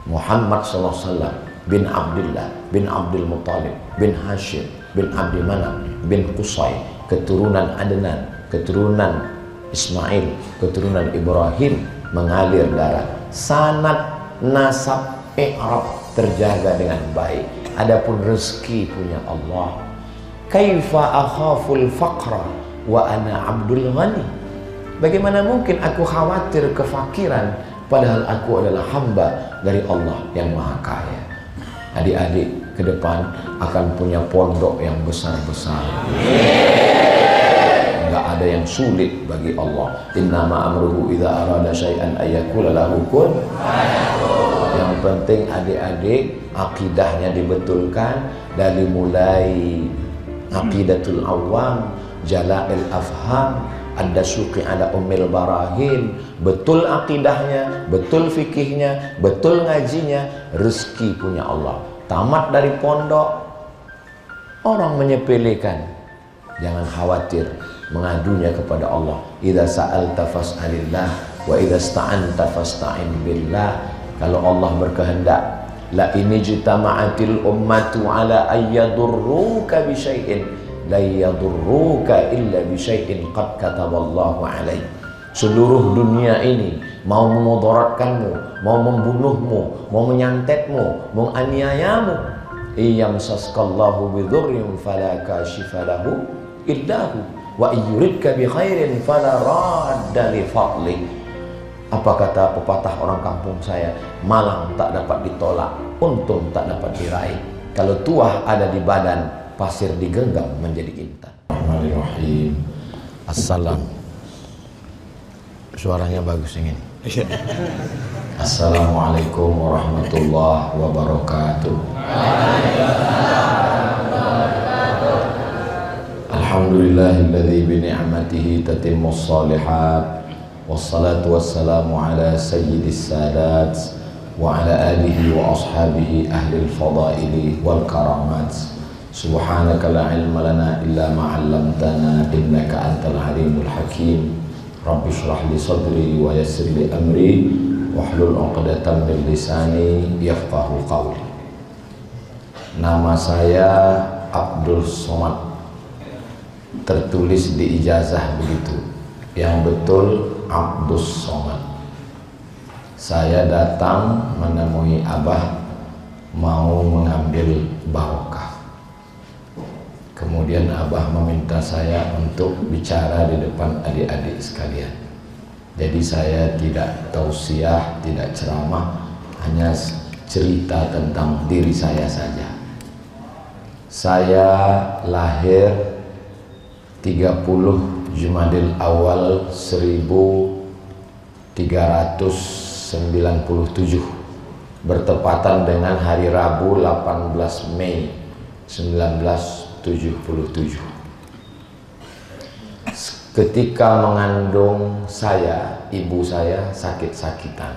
Muhammad sallallahu alaihi wasallam bin Abdullah bin Abdul Muttalib bin Hashim bin Abdi Manaf bin Qusay, keturunan Adnan, keturunan Ismail, keturunan Ibrahim, mengalir darah. Sanad, nasab, i'rab terjaga dengan baik. Adapun rezeki punya Allah. Kaifa akhaful faqra wa ana abdul ghani. Bagaimana mungkin aku khawatir kefakiran padahal aku adalah hamba dari Allah yang Maha Kaya. Adik-adik ke depan akan punya pondok yang besar-besar. Enggak ada yang sulit bagi Allah. Innama amruhu idza arada syai'an ayyakula lahu kun fayakun. Yang penting adik-adik akidahnya dibetulkan dari mulai aqidatul awam, jala'il afham, ad-dasuqi ala ummil barahin. Betul akidahnya, betul fikihnya, betul ngajinya. Rezeki punya Allah. Tamat dari pondok, orang menyepelekan. Jangan khawatir, mengadunya kepada Allah. Idza sa'alta fas'alillah wa idza sta'anta fasta'in billah. Kalau Allah berkehendak, la ini jitama'atil ummatu ala ayyadurruka bi syai'in la yadurruka illa bi syai'in qad kataballahu alaih. Seluruh dunia ini mau memudaratkanmu, mau membunuhmu, mau menyantetmu, mau aniayamu. Iyam saskallahu bidurrin fala kashifa lahu illahu wa yuridka bi khairin fala radda li fadli. Apa kata pepatah orang kampung saya? Malang tak dapat ditolak, untung tak dapat diraih. Kalau tuah ada di badan, pasir digenggam menjadi intan. Bismillahirrahmanirrahim. Assalam. Suaranya bagus yang ini. Assalamualaikum warahmatullahi wabarakatuh. Alhamdulillahilladzi bi ni'matihi tatimmus shalihat. Wassalatu wassalamu ala sayyidis sadat wa ala alihi wa ashabihi ahlil fadaili wal karamat. Subhanaka la ilma lana illa ma 'allamtana innaka antal alimul hakim. Rabbi shrah li sadri wa yassir li amri wahlul 'uqdatam min lisani yafqahu qawli. Nama saya Abdul Somad, tertulis di ijazah begitu. Yang betul Abdus Somad. Saya datang menemui Abah mau mengambil barokah. Kemudian Abah meminta saya untuk bicara di depan adik-adik sekalian. Jadi saya tidak tausiah, tidak ceramah, hanya cerita tentang diri saya saja. Saya lahir 30 Jumadil Awal 1397, bertepatan dengan hari Rabu 18 Mei 1977. Ketika mengandung saya, ibu saya sakit-sakitan.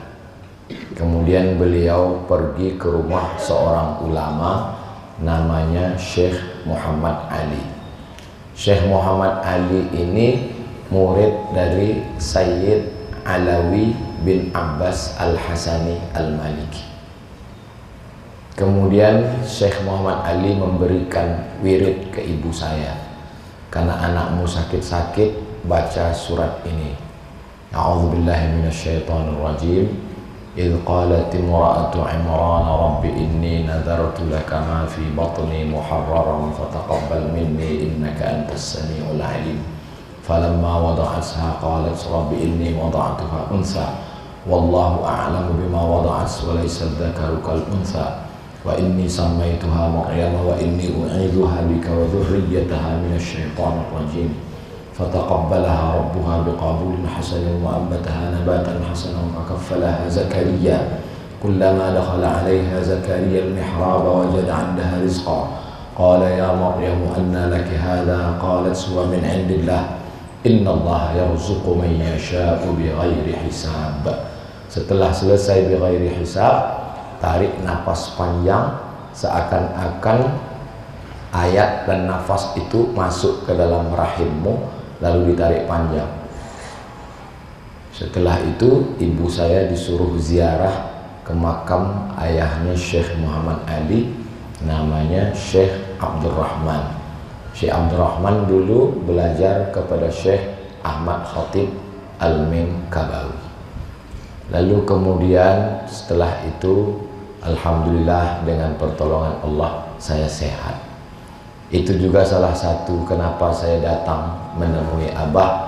Kemudian beliau pergi ke rumah seorang ulama namanya Syekh Muhammad Ali. Syekh Muhammad Ali ini murid dari Sayyid Alawi bin Abbas Al-Hasani Al-Maliki. Kemudian Syekh Muhammad Ali memberikan wirid ke ibu saya. Karena anakmu sakit-sakit, baca surat ini. A'udzubillahi minasyaitonirrajim. إذ قالت امرأة عمران رب إني نذرت لك ما في بطني محررا فتقبل مني إنك أنت السميع العليم فلما وضعتها قالت رب إني وضعتها أنثى والله أعلم بما وضعت وليس الذكر كالأنثى وإني سميتها مريم وإني أعيذها بك وذريتها من الشيطان الرجيم فتقبلها ربها بقبول حسن وأنبتها نباتا حسنا وكفلها زكريا كلما دخل عليها زكريا المحراب وجد عندها رزقا قال يا مريم أنى لك هذا قالت هو من عند الله إن الله يرزق من يشاء بغير حساب. Setelah selesai bighairi hisab, tarik nafas panjang seakan-akan ayat dan nafas itu masuk ke dalam rahimmu, lalu ditarik panjang. Setelah itu ibu saya disuruh ziarah ke makam ayahnya Syekh Muhammad Ali, namanya Syekh Abdurrahman. Syekh Abdurrahman dulu belajar kepada Syekh Ahmad Khatib Al-Minkabawi. Lalu kemudian setelah itu alhamdulillah dengan pertolongan Allah saya sehat. Itu juga salah satu kenapa saya datang menemui Abah,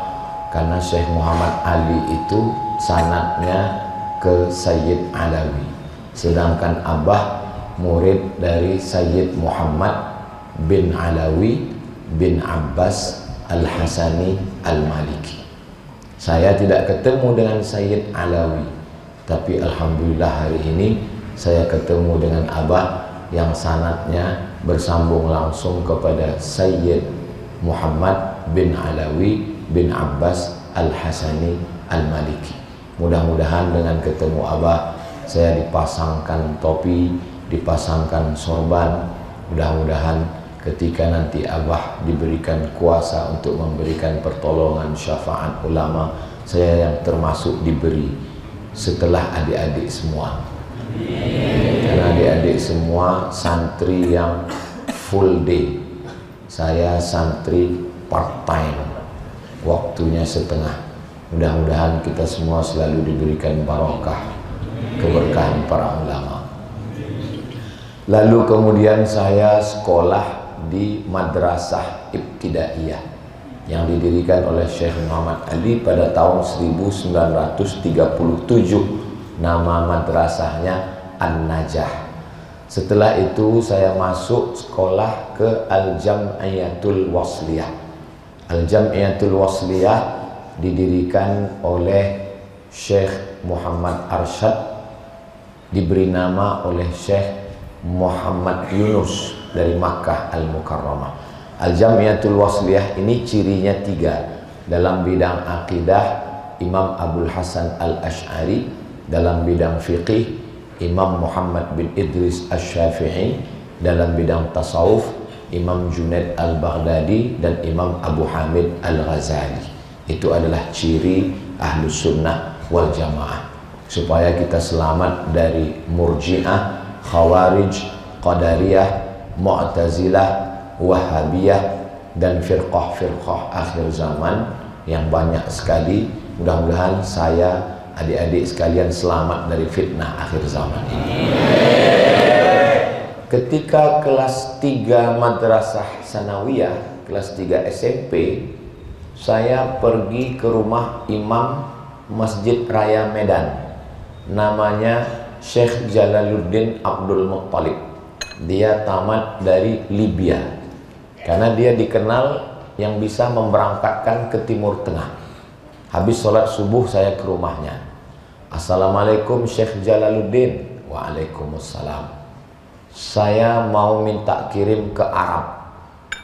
karena Syekh Muhammad Ali itu sanadnya ke Sayyid Alawi, sedangkan Abah murid dari Sayyid Muhammad bin Alawi bin Abbas Al-Hasani Al-Maliki. Saya tidak ketemu dengan Sayyid Alawi, tapi alhamdulillah hari ini saya ketemu dengan Abah yang sanadnya bersambung langsung kepada Sayyid Muhammad bin Alawi bin Abbas Al-Hasani Al-Maliki. Mudah-mudahan dengan ketemu Abah saya dipasangkan topi, dipasangkan sorban. Mudah-mudahan ketika nanti Abah diberikan kuasa untuk memberikan pertolongan syafaat ulama, saya yang termasuk diberi setelah adik-adik semua. Karena adik-adik semua santri yang full day, saya santri part time, waktunya setengah. Mudah-mudahan kita semua selalu diberikan barokah, keberkahan para ulama. Lalu kemudian saya sekolah di Madrasah Ibtidaiyah yang didirikan oleh Syekh Muhammad Ali pada tahun 1937. Nama madrasahnya An-Najah. Setelah itu saya masuk sekolah ke Al-Jam'iyatul Wasliyah. Al-Jam'iyatul Wasliyah didirikan oleh Syekh Muhammad Arsyad, diberi nama oleh Syekh Muhammad Yunus dari Makkah Al-Mukarramah. Al-Jam'iyatul Wasliyah ini cirinya 3. Dalam bidang akidah, Imam Abdul Hasan Al-Ash'ari. Dalam bidang fiqih, Imam Muhammad bin Idris Asy-Syafi'i. Dalam bidang tasawuf, Imam Junaid Al-Baghdadi dan Imam Abu Hamid Al-Ghazali. Itu adalah ciri Ahlus Sunnah wal Jamaah, supaya kita selamat dari Murji'ah, Khawarij, Qadariyah, Mu'tazilah, Wahabiyah, dan firqah-firqah akhir zaman yang banyak sekali. Mudah-mudahan saya, adik-adik sekalian selamat dari fitnah akhir zaman ini. Ketika kelas 3 Madrasah Sanawiyah, kelas 3 SMP, saya pergi ke rumah Imam Masjid Raya Medan, namanya Syekh Jalaluddin Abdul Muttalib. Dia tamat dari Libya, karena dia dikenal yang bisa memberangkatkan ke Timur Tengah. Habis sholat subuh saya ke rumahnya. Assalamualaikum Syekh Jalaluddin. Waalaikumsalam. Saya mau minta kirim ke Arab.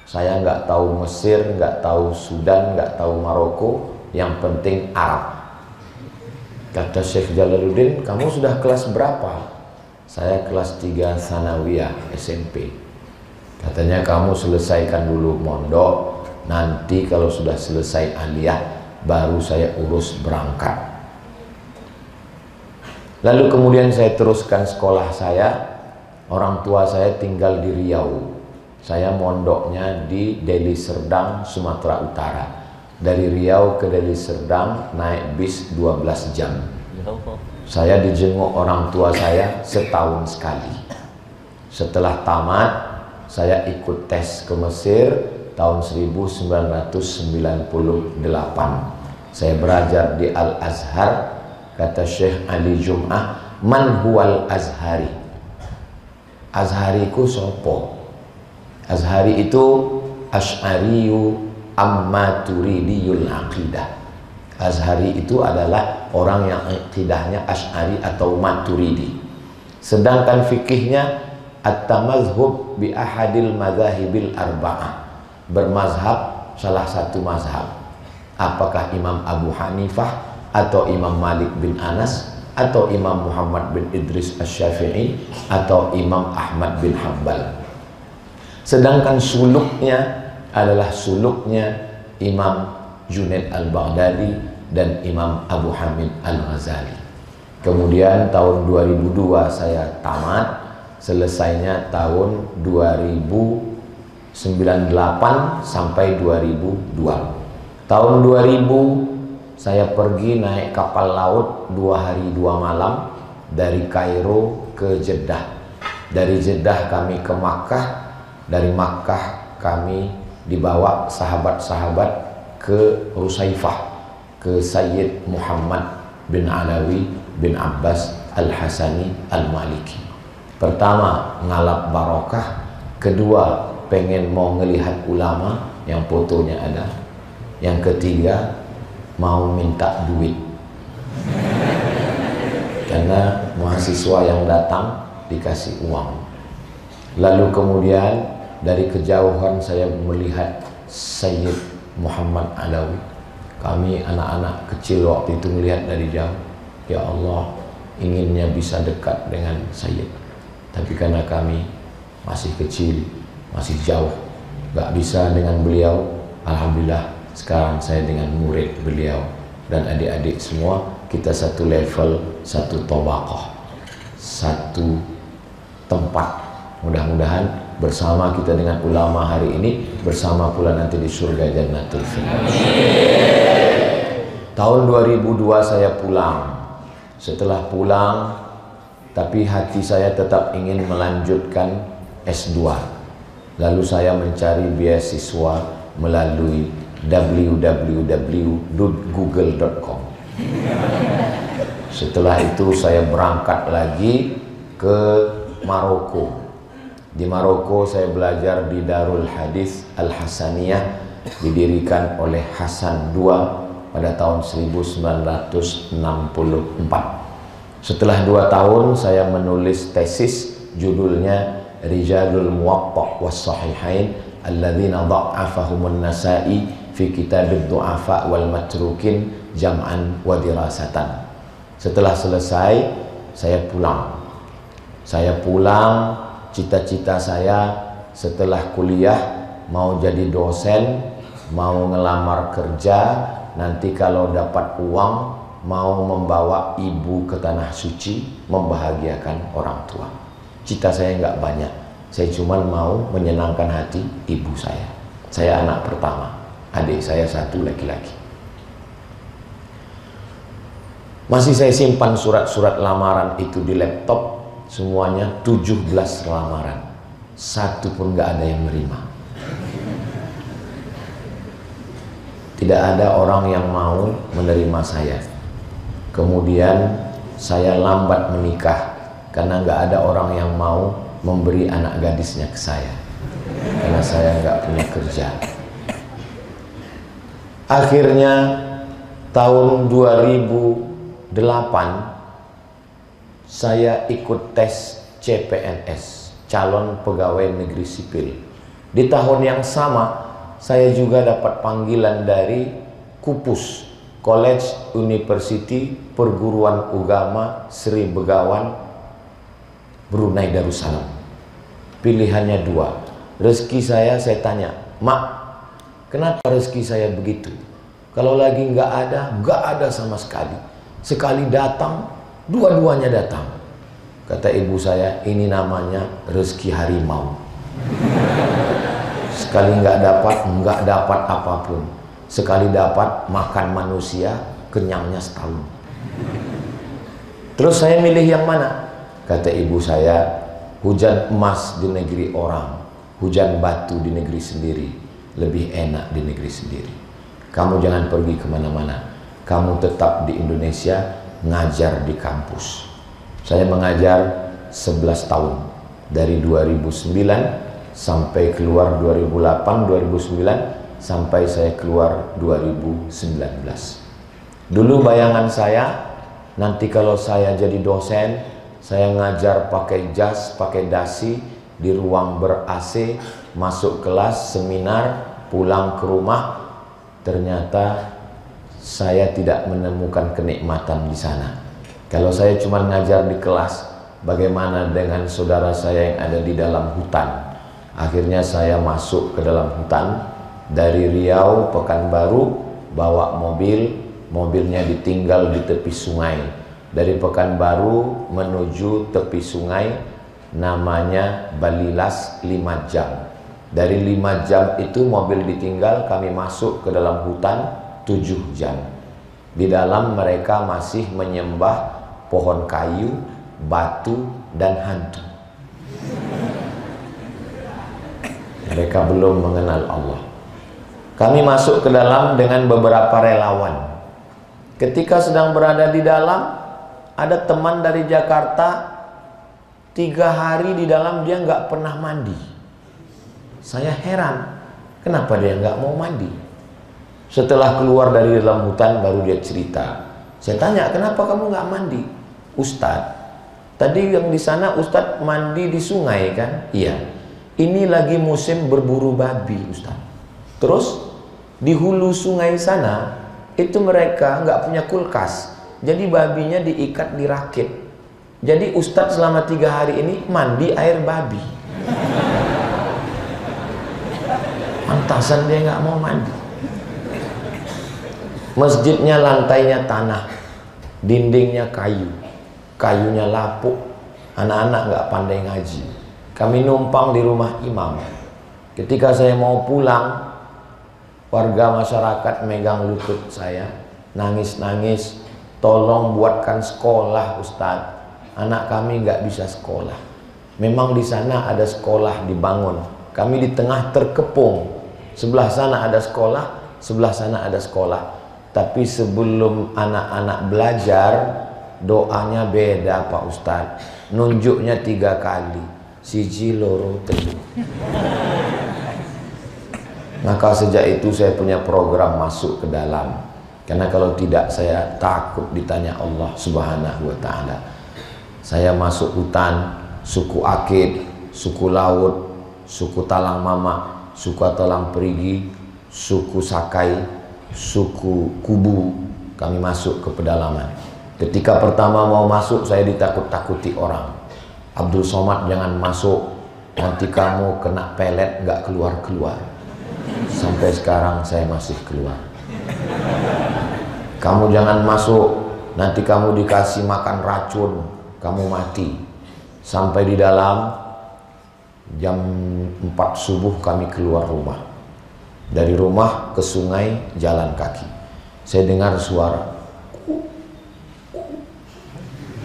Saya nggak tahu Mesir, nggak tahu Sudan, nggak tahu Maroko, yang penting Arab. Kata Syekh Jalaluddin, kamu sudah kelas berapa? Saya kelas 3 Sanawiyah SMP. Katanya kamu selesaikan dulu mondok, nanti kalau sudah selesai aliyah baru saya urus berangkat. Lalu kemudian saya teruskan sekolah saya. Orang tua saya tinggal di Riau. Saya mondoknya di Deli Serdang, Sumatera Utara. Dari Riau ke Deli Serdang naik bis 12 jam. Saya dijenguk orang tua saya setahun sekali. Setelah tamat, saya ikut tes ke Mesir tahun 1998. Saya belajar di Al-Azhar. Kata Syekh Ali Jum'ah, man huwal Azhari? Azhariku sopo? Azhari itu Asy'ariyu amma turidiyul aqidah. Azhari itu adalah orang yang akidahnya Asy'ari atau Maturidi. Sedangkan fikihnya at-tamazhub bi ahadil madzahibil arba'ah. Bermazhab salah satu mazhab. Apakah Imam Abu Hanifah atau Imam Malik bin Anas atau Imam Muhammad bin Idris Asy-Syafi'i atau Imam Ahmad bin Hanbal. Sedangkan suluknya adalah suluknya Imam Junaid Al-Baghdadi dan Imam Abu Hamid Al-Ghazali. Kemudian tahun 2002 saya tamat, selesainya tahun 2098 sampai 2002. Tahun 2000 saya pergi naik kapal laut 2 hari 2 malam dari Kairo ke Jeddah. Dari Jeddah kami ke Makkah, dari Makkah kami dibawa sahabat-sahabat ke Rusaifah, ke Sayyid Muhammad bin Alawi bin Abbas Al-Hasani Al-Maliki. Pertama, ngalap barokah. Kedua, pengen mau ngelihat ulama yang fotonya ada. Yang ketiga, mau minta duit. Karena mahasiswa yang datang dikasih uang. Lalu kemudian dari kejauhan saya melihat Sayyid Muhammad Alawi. Kami anak-anak kecil waktu itu melihat dari jauh. Ya Allah, inginnya bisa dekat dengan Sayyid. Tapi karena kami masih kecil, masih jauh, gak bisa dengan beliau. Alhamdulillah sekarang saya dengan murid beliau dan adik-adik semua, kita satu level, satu tabaqah, satu tempat. Mudah-mudahan bersama kita dengan ulama hari ini, bersama pula nanti di surga Jannatul Firdaus. Tahun 2002 saya pulang. Setelah pulang, tapi hati saya tetap ingin melanjutkan S2. Lalu saya mencari beasiswa melalui www.google.com. Setelah itu saya berangkat lagi ke Maroko. Di Maroko saya belajar di Darul Hadis Al-Hasaniyah, didirikan oleh Hasan II pada tahun 1964. Setelah 2 tahun saya menulis tesis, judulnya Rijalul Muwatta' was Sahihain alladzina dha'afahumun Nasa'i fi kitabid du'afa wal matrukin jam'an wa dirasatan. Setelah selesai saya pulang. Cita-cita saya setelah kuliah mau jadi dosen, mau ngelamar kerja, nanti kalau dapat uang mau membawa ibu ke tanah suci, membahagiakan orang tua. Cita saya nggak banyak, saya cuma mau menyenangkan hati ibu saya. Saya anak pertama, adik saya 1 laki-laki. Masih saya simpan surat-surat lamaran itu di laptop, semuanya 17 lamaran, 1 pun nggak ada yang menerima. Tidak ada orang yang mau menerima saya. Kemudian saya lambat menikah karena nggak ada orang yang mau memberi anak gadisnya ke saya, karena saya nggak punya kerja. Akhirnya tahun 2008 saya ikut tes CPNS, calon pegawai negeri sipil. Di tahun yang sama saya juga dapat panggilan dari KUPUS, College University Perguruan Agama Sri Begawan, Brunei Darussalam. Pilihannya 2. Rezeki saya tanya, Mak, kenapa rezeki saya begitu? Kalau lagi nggak ada sama sekali. Sekali datang, dua-duanya datang. Kata ibu saya, ini namanya rezeki harimau. Sekali nggak dapat apapun. Sekali dapat makan manusia, kenyangnya setahun. Terus saya milih yang mana? Kata ibu saya, hujan emas di negeri orang, hujan batu di negeri sendiri, lebih enak di negeri sendiri. Kamu jangan pergi kemana-mana, kamu tetap di Indonesia, ngajar di kampus. Saya mengajar 11 tahun, dari 2009 sampai keluar 2008-2009, sampai saya keluar 2019. Dulu bayangan saya, nanti kalau saya jadi dosen, saya ngajar pakai jas, pakai dasi, di ruang ber-AC, masuk kelas, seminar, pulang ke rumah. Ternyata saya tidak menemukan kenikmatan di sana. Kalau saya cuma ngajar di kelas, bagaimana dengan saudara saya yang ada di dalam hutan? Akhirnya saya masuk ke dalam hutan. Dari Riau, Pekanbaru, bawa mobil, mobilnya ditinggal di tepi sungai. Dari Pekanbaru menuju tepi sungai namanya Balilas 5 jam. Dari 5 jam itu mobil ditinggal, kami masuk ke dalam hutan 7 jam. Di dalam mereka masih menyembah pohon kayu, batu, dan hantu. Mereka belum mengenal Allah. Kami masuk ke dalam dengan beberapa relawan. Ketika sedang berada di dalam, ada teman dari Jakarta 3 hari di dalam dia nggak pernah mandi. Saya heran, kenapa dia nggak mau mandi? Setelah keluar dari dalam hutan baru dia cerita. Saya tanya, kenapa kamu nggak mandi? Ustadz, tadi yang di sana Ustadz mandi di sungai kan? Iya. Ini lagi musim berburu babi Ustadz. Terus di hulu sungai sana itu mereka nggak punya kulkas. Jadi babinya diikat di rakit. Jadi Ustadz selama 3 hari ini mandi air babi. Pantasan dia nggak mau mandi. Masjidnya lantainya tanah, dindingnya kayu, kayunya lapuk. Anak-anak nggak pandai ngaji. Kami numpang di rumah imam. Ketika saya mau pulang, warga masyarakat megang lutut saya, nangis-nangis. Tolong buatkan sekolah Ustadz, anak kami nggak bisa sekolah. Memang di sana ada sekolah dibangun, kami di tengah terkepung. Sebelah sana ada sekolah, sebelah sana ada sekolah. Tapi sebelum anak-anak belajar, doanya beda Pak Ustadz. Nunjuknya 3 kali, siji loro telu. Maka sejak itu saya punya program masuk ke dalam. Karena kalau tidak saya takut ditanya Allah Subhanahu wa ta'ala. Saya masuk hutan, suku Akid, suku Laut, suku Talang Mama, suku Talang Perigi, suku Sakai, suku Kubu. Kami masuk ke pedalaman. Ketika pertama mau masuk saya ditakut-takuti orang. Abdul Somad jangan masuk, nanti kamu kena pelet nggak keluar-keluar. Sampai sekarang saya masih keluar. Kamu jangan masuk, nanti kamu dikasih makan racun, kamu mati. Sampai di dalam, jam 4 subuh kami keluar rumah. Dari rumah ke sungai jalan kaki. Saya dengar suara.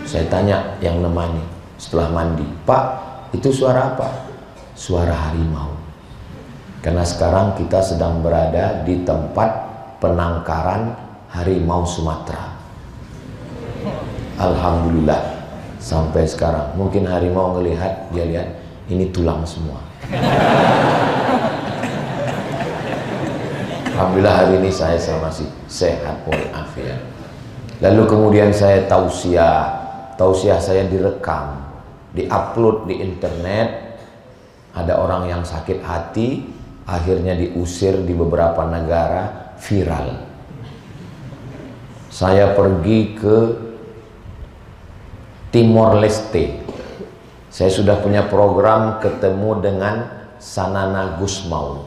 Saya tanya yang nemani setelah mandi, Pak, itu suara apa? Suara harimau. Karena sekarang kita sedang berada di tempat penangkaran harimau Sumatera. Alhamdulillah sampai sekarang. Mungkin harimau ngelihat, dia lihat ini tulang semua. Alhamdulillah hari ini saya masih sehat walafiat. Lalu kemudian saya tausiah saya direkam, diupload di internet. Ada orang yang sakit hati, akhirnya diusir di beberapa negara, viral. Saya pergi ke Timor Leste. Saya sudah punya program ketemu dengan Sanana Gusmau.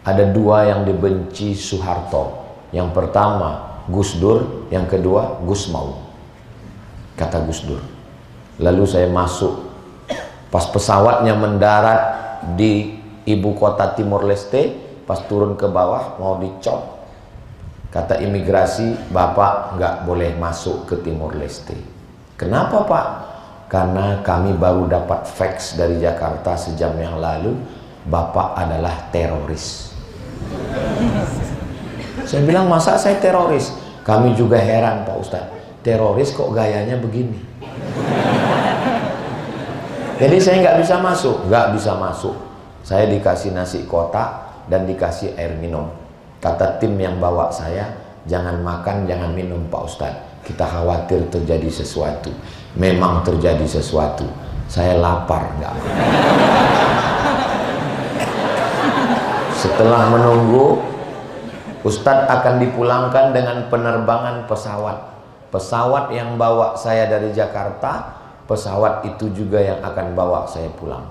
Ada 2 yang dibenci Soeharto. Yang pertama Gus Dur, yang kedua Gusmau. Kata Gus Dur. Lalu saya masuk. Pas pesawatnya mendarat di ibu kota Timor Leste, pas turun ke bawah mau dicop. Kata imigrasi, Bapak nggak boleh masuk ke Timor Leste. Kenapa Pak? Karena kami baru dapat fax dari Jakarta sejam yang lalu, Bapak adalah teroris. Saya bilang, masa saya teroris? Kami juga heran Pak Ustadz, teroris kok gayanya begini? Jadi saya nggak bisa masuk, nggak bisa masuk. Saya dikasih nasi kotak dan dikasih air minum. Kata tim yang bawa saya, jangan makan, jangan minum Pak Ustadz. Kita khawatir terjadi sesuatu. Memang terjadi sesuatu. Saya lapar, nggak makan. Setelah menunggu, Ustadz akan dipulangkan dengan penerbangan pesawat. Pesawat yang bawa saya dari Jakarta, pesawat itu juga yang akan bawa saya pulang.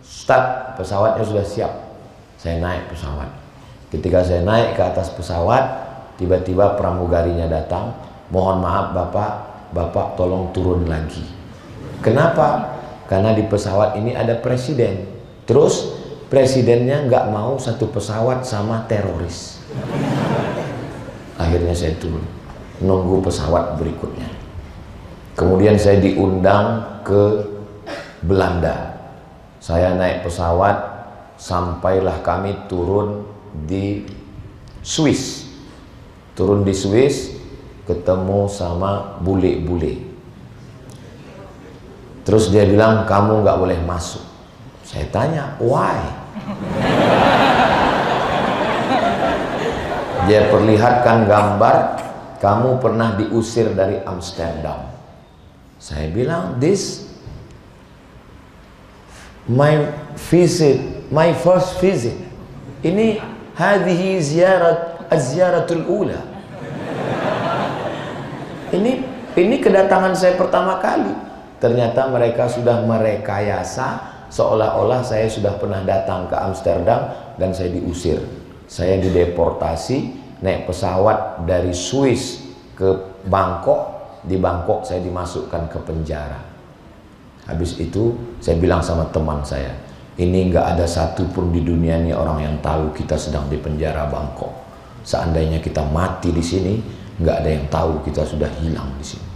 Ustadz, pesawatnya sudah siap. Saya naik pesawat. Ketika saya naik ke atas pesawat, tiba-tiba pramugarinya datang. mohon maaf Bapak tolong turun lagi. Kenapa? Karena di pesawat ini ada presiden. Terus presidennya nggak mau satu pesawat sama teroris. Akhirnya saya turun, nunggu pesawat berikutnya. Kemudian saya diundang ke Belanda. Saya naik pesawat, sampailah kami turun di Swiss. Turun di Swiss, ketemu sama bule-bule. Terus dia bilang, kamu nggak boleh masuk. Saya tanya, why? Dia perlihatkan gambar, kamu pernah diusir dari Amsterdam. Saya bilang, this my first visit. Ini hadhihi ziyaratul ula. Ini kedatangan saya pertama kali. Ternyata mereka sudah merekayasa seolah-olah saya sudah pernah datang ke Amsterdam dan saya diusir. Saya dideportasi, naik pesawat dari Swiss ke Bangkok. Di Bangkok saya dimasukkan ke penjara. Habis itu saya bilang sama teman saya, ini nggak ada satupun di dunia ini orang yang tahu kita sedang di penjara Bangkok. Seandainya kita mati di sini, nggak ada yang tahu kita sudah hilang di sini.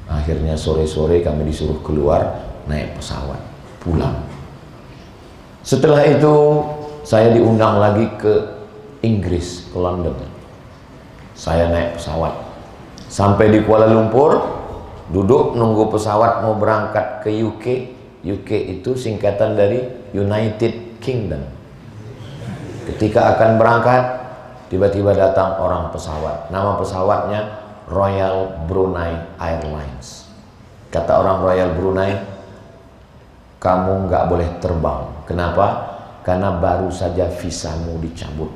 Akhirnya sore-sore kami disuruh keluar, naik pesawat pulang. Setelah itu saya diundang lagi ke Inggris, ke London. Saya naik pesawat sampai di Kuala Lumpur, duduk nunggu pesawat mau berangkat ke UK. UK itu singkatan dari United Kingdom. Ketika akan berangkat, tiba-tiba datang orang pesawat. Nama pesawatnya Royal Brunei Airlines. Kata orang Royal Brunei, kamu nggak boleh terbang. Kenapa? Karena baru saja visamu dicabut.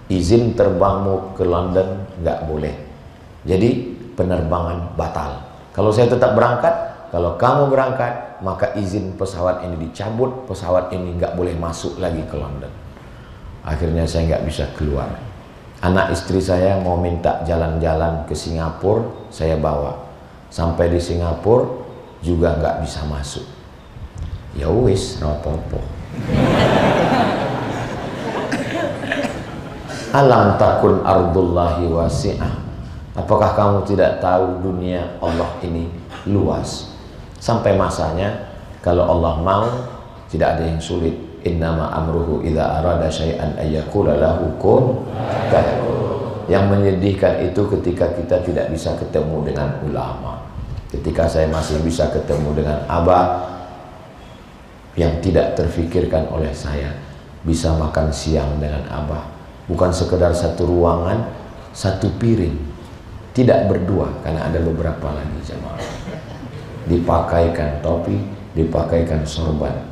Izin terbangmu ke London nggak boleh. Jadi penerbangan batal. Kalau saya tetap berangkat, kalau kamu berangkat, maka izin pesawat ini dicabut. Pesawat ini nggak boleh masuk lagi ke London. Akhirnya saya nggak bisa keluar. Anak istri saya mau minta jalan-jalan ke Singapura, saya bawa. Sampai di Singapura juga nggak bisa masuk. Ya wis, rapopo. Alam takun ardullahi wasi'ah. Apakah kamu tidak tahu dunia Allah ini luas? Sampai masanya kalau Allah mau, tidak ada yang sulit. Innama amruhu idza arada syai'an ayyaqula lahu kun fayakun. Yang menyedihkan itu ketika kita tidak bisa ketemu dengan ulama. Ketika saya masih bisa ketemu dengan abah yang tidak terfikirkan oleh saya, bisa makan siang dengan abah, bukan sekedar satu ruangan, satu piring, tidak berdua, karena ada beberapa lagi jemaah. Dipakaikan topi, dipakaikan sorban.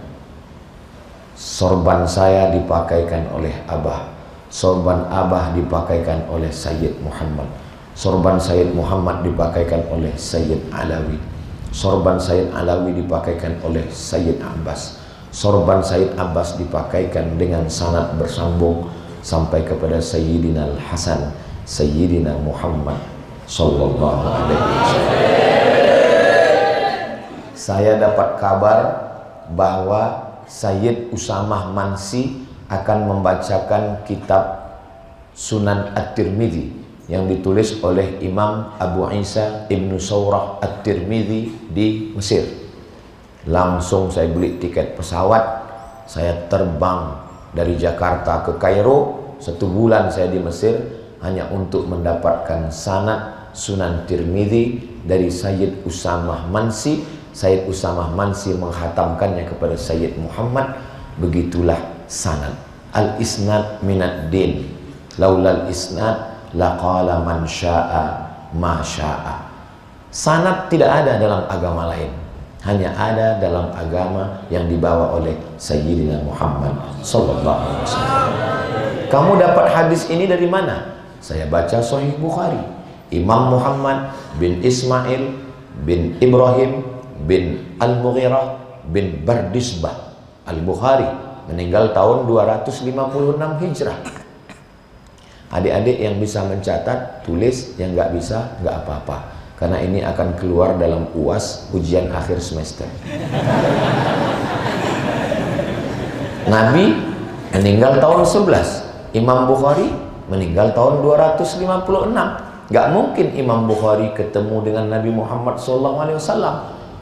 Sorban saya dipakaikan oleh abah, sorban abah dipakaikan oleh Sayyid Muhammad, sorban Sayyid Muhammad dipakaikan oleh Sayyid Alawi, sorban Sayyid Alawi dipakaikan oleh Sayyid Abbas, sorban Sayyid Abbas dipakaikan dengan sanad bersambung sampai kepada Sayyidina Al-Hasan, Sayyidina Muhammad Sallallahu Alaihi Wasallam. Saya dapat kabar bahwa Sayyid Usamah Mansi akan membacakan kitab Sunan At-Tirmidzi yang ditulis oleh Imam Abu Isa Ibnu Saurah At-Tirmidzi di Mesir. Langsung saya beli tiket pesawat, saya terbang dari Jakarta ke Kairo. 1 bulan saya di Mesir hanya untuk mendapatkan sanad Sunan Tirmidzi dari Sayyid Usamah Mansi. Sayyid Usamah Mansi menghatamkannya kepada Sayyid Muhammad. Begitulah sanad. Al-isnad minad din. Laulal isnad laqala man syaa ma syaa. Sanad tidak ada dalam agama lain, hanya ada dalam agama yang dibawa oleh Sayyidina Muhammad sallallahu alaihi wasallam. Kamu dapat hadis ini dari mana? Saya baca Sahih Bukhari. Imam Muhammad bin Ismail bin Ibrahim bin Al-Mughirah bin Bardisbah Al-Bukhari meninggal tahun 256 Hijrah. Adik-adik yang bisa mencatat, tulis, yang nggak bisa, nggak apa-apa. Karena ini akan keluar dalam UAS, ujian akhir semester. Nabi meninggal tahun 11, Imam Bukhari meninggal tahun 256. Gak mungkin Imam Bukhari ketemu dengan Nabi Muhammad SAW.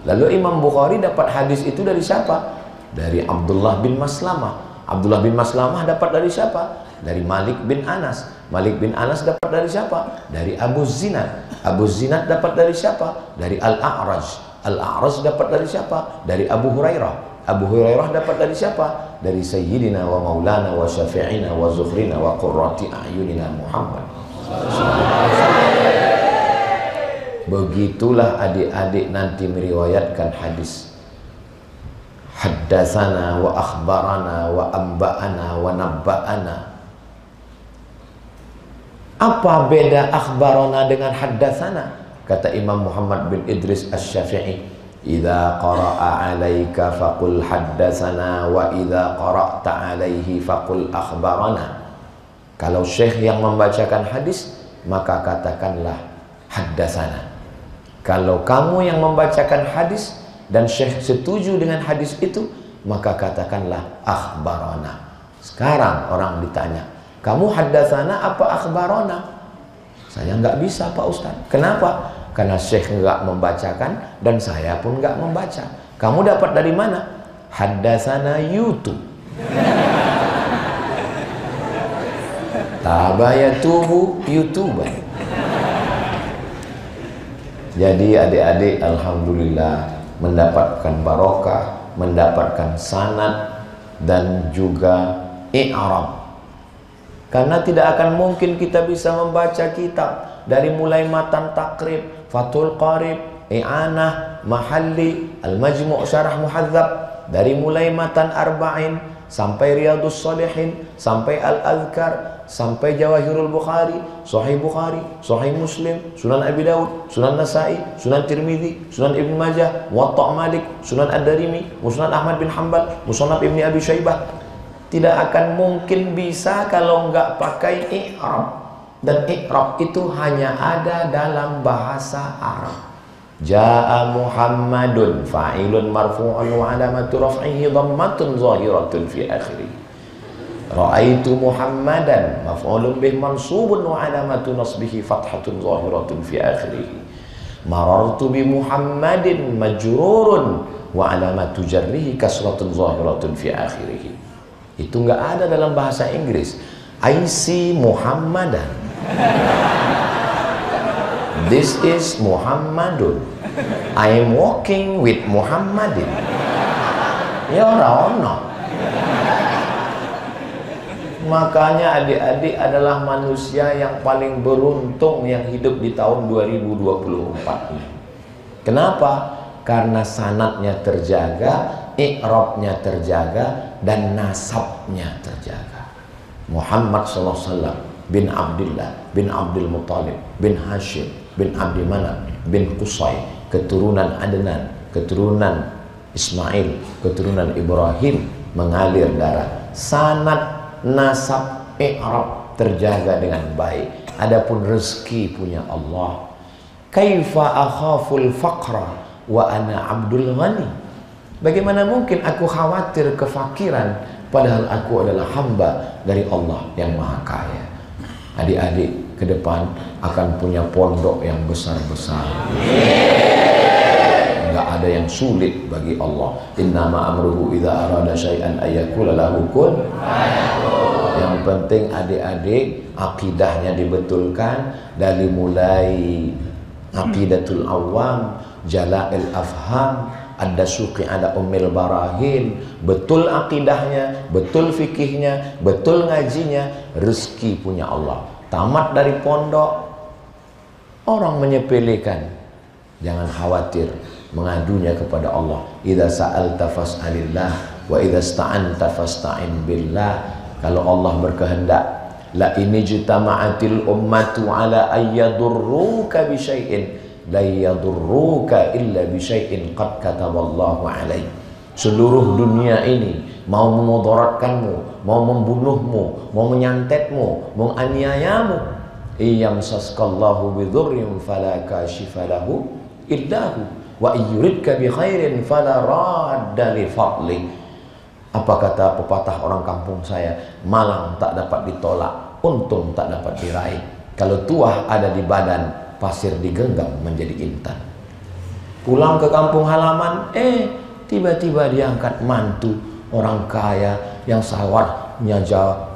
Lalu Imam Bukhari dapat hadis itu dari siapa? Dari Abdullah bin Maslamah. Abdullah bin Maslamah dapat dari siapa? Dari Malik bin Anas. Malik bin Anas dapat dari siapa? Dari Abu Zinad. Abu Zinad dapat dari siapa? Dari Al-A'raj. Al-A'raj dapat dari siapa? Dari Abu Hurairah. Abu Hurairah dapat dari siapa? Dari Sayyidina wa Maulana wa Syafi'ina wa Zuhrina wa Qurrati A'yunina Muhammad. Begitulah adik-adik nanti meriwayatkan hadis. Haddatsana wa akhbarana wa amba'ana wa nabba'ana. Apa beda akhbarana dengan haddatsana? Kata Imam Muhammad bin Idris Asy-Syafi'i, idza qara'a 'alaika faqul haddatsana wa idza qara'ta 'alaihi faqul akhbarana. Kalau syekh yang membacakan hadis, maka katakanlah haddatsana. Kalau kamu yang membacakan hadis dan syekh setuju dengan hadis itu, maka katakanlah akhbarana. Sekarang orang ditanya, kamu haddatsana apa akhbarana? Saya nggak bisa Pak Ustaz. Kenapa? Karena syekh nggak membacakan dan saya pun nggak membaca. Kamu dapat dari mana? Haddatsana YouTube. Tabayatuhu YouTuber. Jadi adik-adik alhamdulillah mendapatkan barokah, mendapatkan sanad dan juga i'rab. Karena tidak akan mungkin kita bisa membaca kitab dari mulai matan takrib, Fathul Qarib, I'anah, Mahalli, Al-Majmu' Syarah Muhadzab, dari mulai matan Arba'in sampai Riyadhus Shalihin, sampai Al-Adhkar, sampai Jawahirul Bukhari, Sahih Bukhari, Sahih Muslim, Sunan Abi Dawud, Sunan Nasai, Sunan Tirmidzi, Sunan Ibn Majah, Muwatta' Malik, Sunan Ad-Darimi, Musnad Ahmad bin Hanbal, Musannaf Ibni Abi Syaibah. Tidak akan mungkin bisa kalau nggak pakai i'rab. Dan i'rab itu hanya ada dalam bahasa Arab. Ja'a Muhammadun fa'ilun marfu'un wa alamatu raf'ihi dhammatun zahiratun fi akhirih. Ra'aitu Muhammadan maf'ulun bih mansubun wa alamatu nasbihi fathatun zahiratun fi akhirih. Marartu bi Muhammadin majrurun wa alamatu jarrihi kasratun zahiratun fi akhirih. Itu nggak ada dalam bahasa Inggris. I see Muhammadan. This is Muhammadun. I am walking with Muhammadin. Ya orang. Makanya adik-adik adalah manusia yang paling beruntung yang hidup di tahun 2024 ini. Kenapa? Karena sanadnya terjaga, i'rabnya terjaga, dan nasabnya terjaga. Muhammad SAW bin Abdullah bin Abdul Muttalib bin Hashim bin Abdi Manaf bin Qusay, keturunan Adnan, keturunan Ismail, keturunan Ibrahim, mengalir darah. Sanad, nasab, i'rab terjaga dengan baik. Adapun rezeki punya Allah. Kaifa akhaful faqra wa ana abdul ghani. Bagaimana mungkin aku khawatir kefakiran padahal aku adalah hamba dari Allah yang Maha Kaya. Adik-adik ke depan akan punya pondok yang besar-besar. Enggak ada yang sulit bagi Allah. Innama amruhu idza arada syai'an ayyakula lahu kun fayakun. Yang penting adik-adik akidahnya dibetulkan dari mulai aqidatul awam, jala'il afham, ad-dasuqi ala ummil barahin, betul akidahnya, betul fikihnya, betul ngajinya. Rezeki punya Allah. Tamat dari pondok, orang menyepelekan. Jangan khawatir, mengadunya kepada Allah. Idza sa'alta fas'alillah wa idza sta'anta fasta'in billah. Kalau Allah berkehendak, la ini jitama'atil ummatu ala ayyadurruka bi syai'in la yadurruka illa bi syai'in qad kataballahu alaih. Seluruh dunia ini mau memudaratkanmu, mau membunuhmu, mau menyantetmu, mau menganiayamu. Iyamsaskallahu bidhurrin fala kashifa lahu illahu wa yuridka bi khairin fala radda li fadli. Apa kata pepatah orang kampung saya? Malang tak dapat ditolak, untung tak dapat diraih. Kalau tuah ada di badan, pasir digenggam menjadi intan. Pulang ke kampung halaman, tiba-tiba diangkat mantu orang kaya yang sawahnya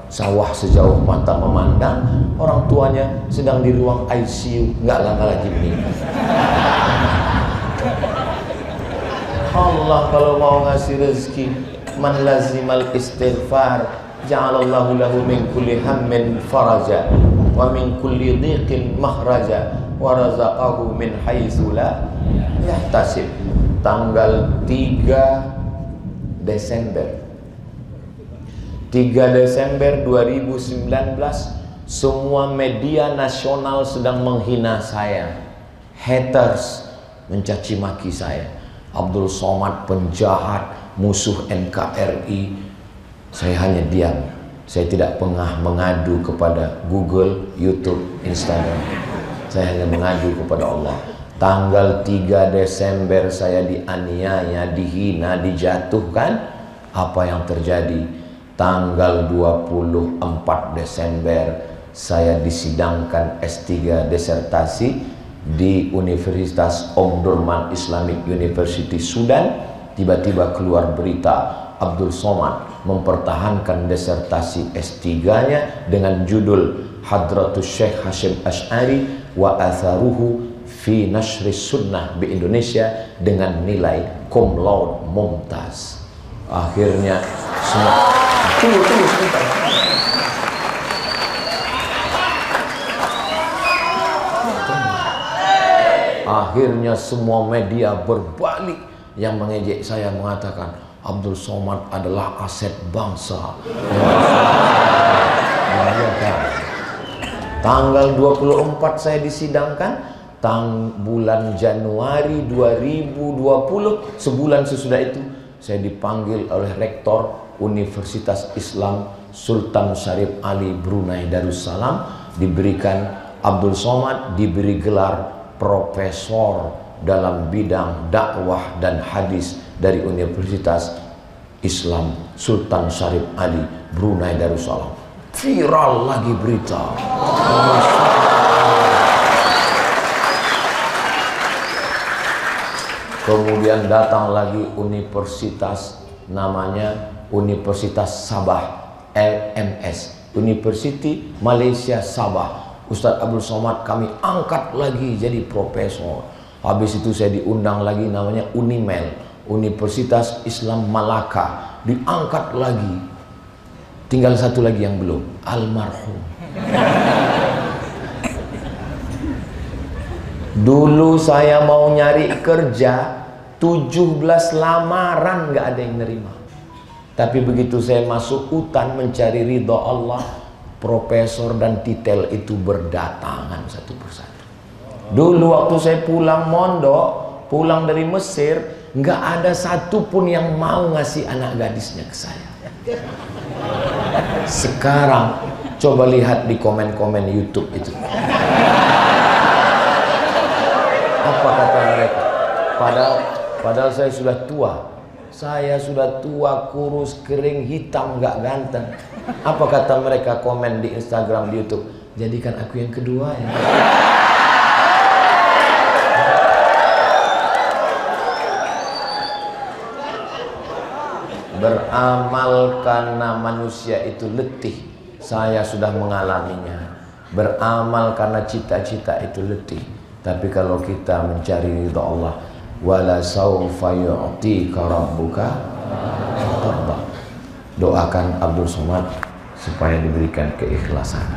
sawah sejauh mata memandang. Orang tuanya sedang di ruang ICU, nggak lama lagi meninggal. Allah kalau mau ngasih rezeki, man lazimal istighfar ja'alallahu lahu min kulli hammin faraja wa min kulli dhiqin makhraja wa razaqahu min haitsu la yahtasib. Tanggal 3 Desember 2019, semua media nasional sedang menghina saya. Haters mencaci maki saya. Abdul Somad penjahat, musuh NKRI. Saya hanya diam. Saya tidak pernah mengadu kepada Google, YouTube, Instagram. Saya hanya mengadu kepada Allah. Tanggal 3 Desember saya dianiaya, dihina, dijatuhkan. Apa yang terjadi? Tanggal 24 Desember saya disidangkan S3 disertasi di Universitas Omdurman Islamic University Sudan. Tiba-tiba keluar berita Abdul Somad mempertahankan disertasi S3-nya dengan judul Hadratus Syekh Hashim Asy'ari wa atharuhu fi nashri sunnah di Indonesia dengan nilai cum laude mumtaz. Akhirnya semua tunggu sebentar. Akhirnya semua media berbalik. Yang mengejek saya mengatakan Abdul Somad adalah aset bangsa. Tanggal 24 saya disidangkan, bulan Januari 2020, sebulan sesudah itu saya dipanggil oleh rektor Universitas Islam Sultan Syarif Ali Brunei Darussalam, diberikan Abdul Somad diberi gelar profesor dalam bidang dakwah dan hadis dari Universitas Islam Sultan Syarif Ali Brunei Darussalam. Viral lagi berita. Kemudian datang lagi universitas, namanya Universitas Sabah, LMS, University Malaysia Sabah. Ustadz Abdul Somad kami angkat lagi jadi profesor. Habis itu saya diundang lagi, namanya Unimel, Universitas Islam Malaka, diangkat lagi. Tinggal satu lagi yang belum, almarhum. Dulu saya mau nyari kerja, 17 lamaran nggak ada yang nerima. Tapi begitu saya masuk hutan mencari ridha Allah, profesor dan titel itu berdatangan satu persatu. Dulu waktu saya pulang mondok, pulang dari Mesir, nggak ada satupun yang mau ngasih anak gadisnya ke saya. Sekarang coba lihat di komen-komen YouTube itu. Apa kata mereka? Padahal saya sudah tua. Saya sudah tua, kurus, kering, hitam, nggak ganteng. Apa kata mereka komen di Instagram, di YouTube? Jadikan aku yang kedua ya. Beramal karena manusia itu letih, saya sudah mengalaminya. Beramal karena cita-cita itu letih. Tapi kalau kita mencari ridha Allah, wala sawfa yu'tika rabbuka fatarda. Doakan Abdul Somad supaya diberikan keikhlasan.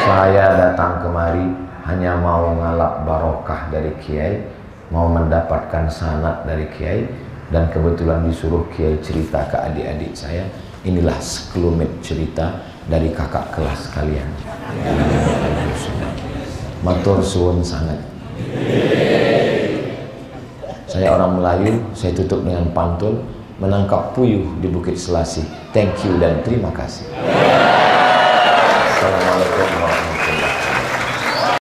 Saya datang kemari hanya mau ngalap barokah dari kiai, mau mendapatkan sanad dari kiai. Dan kebetulan disuruh kiai cerita ke adik-adik saya. Inilah sekelumit cerita dari kakak kelas kalian. Matur suwun sangat. Saya orang Melayu, saya tutup dengan pantun. menangkap puyuh di Bukit Selasih. Thank you dan terima kasih. Assalamualaikum.